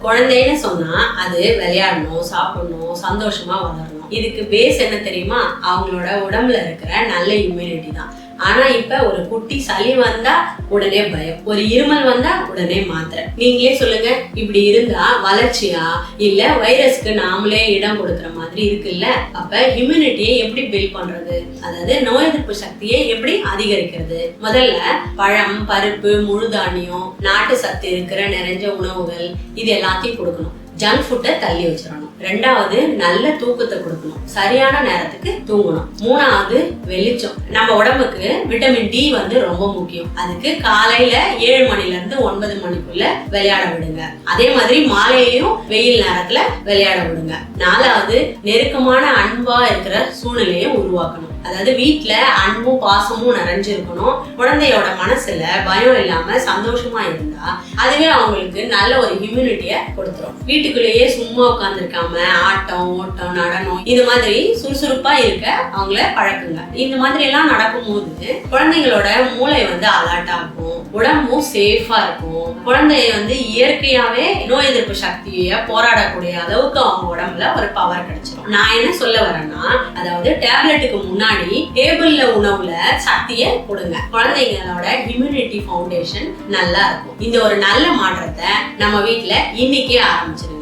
குழந்தைன்னு சொன்னா அது விளையாடணும், சாப்பிடணும், சந்தோஷமா வளரணும். இதுக்கு பேஸ் என்ன தெரியுமா? அவங்களோட உடம்புல இருக்கிற நல்ல இம்யூனிட்டி தான். ஆனா இப்ப ஒரு குட்டி சளி வந்தா உடனே பயம், ஒரு இருமல் வந்தா உடனே மாத்திரை. நீங்களே சொல்லுங்க, இப்படி இருந்தா வளர்ச்சியா இல்ல வைரஸ்க்கு நாமளே இடம் கொடுக்கற மாதிரி இருக்குல்ல? அப்ப இம்யூனிட்டியை எப்படி பில்ட் பண்றது, அதாவது நோய் எதிர்ப்பு சக்தியை எப்படி அதிகரிக்கிறது? முதல்ல பழம், பருப்பு, முழு தானியம், நாட்டு சத்து இருக்கிற நிறைஞ்ச உணவுகள் இது எல்லாத்தையும் கொடுக்கணும். ஜங்க் ஃபுட்டை தள்ளி வச்சிடணும். ரெண்டாவது நல்ல தூக்கத்தை கொடுக்கணும், சரியான நேரத்துக்கு தூங்கணும். மூணாவது வெளிச்சம். நம்ம உடம்புக்கு விட்டமின் டி ரொம்ப முக்கியம். அதுக்கு காலையில 7 மணில இருந்து 9 மணிக்குள்ள விளையாட விடுங்க. அதே மாதிரி மாலையிலையும் வெயில் நேரத்துல விளையாட விடுங்க. நாலாவது நெருக்கமான அன்பா இருக்கிற சூழ்நிலையை உருவாக்கணும். அதாவது வீட்டுல அன்பும் பாசமும் நிறைஞ்சிருக்கணும். குழந்தையோட மனசுல பயம் இல்லாம சந்தோஷமா இருந்தா அதுவே அவங்களுக்கு நல்ல ஒரு இம்யூனிட்டிய கொடுத்துரும். வீட்டுக்குள்ளேயே சும்மா உட்கார்ந்து இருக்காம ஆட்டம், ஓட்டம், நடனம் இது மாதிரி சுறுசுறுப்பா இருக்க அவங்கள பழக்குங்க. இந்த மாதிரி எல்லாம் நடக்கும் போது குழந்தைங்களோட மூளை அலர்ட் ஆகும், உடம்பும் சேஃபா இருக்கும். குழந்தைய இயற்கையாவே நோய் எதிர்ப்பு சக்தியை போராடக்கூடிய அளவுக்கு அவங்க உடம்புல ஒரு பவர் கிடைச்சிடும். நான் என்ன சொல்ல வரேன்னா, அதாவது டேப்லெட்டுக்கு முன்னாடி டேபிள்ல உணவுல சக்தியை கொடுங்க. குழந்தைங்களோட இம்யூனிட்டி ஃபவுண்டேஷன் நல்லா இருக்கும். இந்த ஒரு நல்ல மாற்றத்தை நம்ம வீட்டுல இன்னைக்கே ஆரம்பிச்சிருங்க.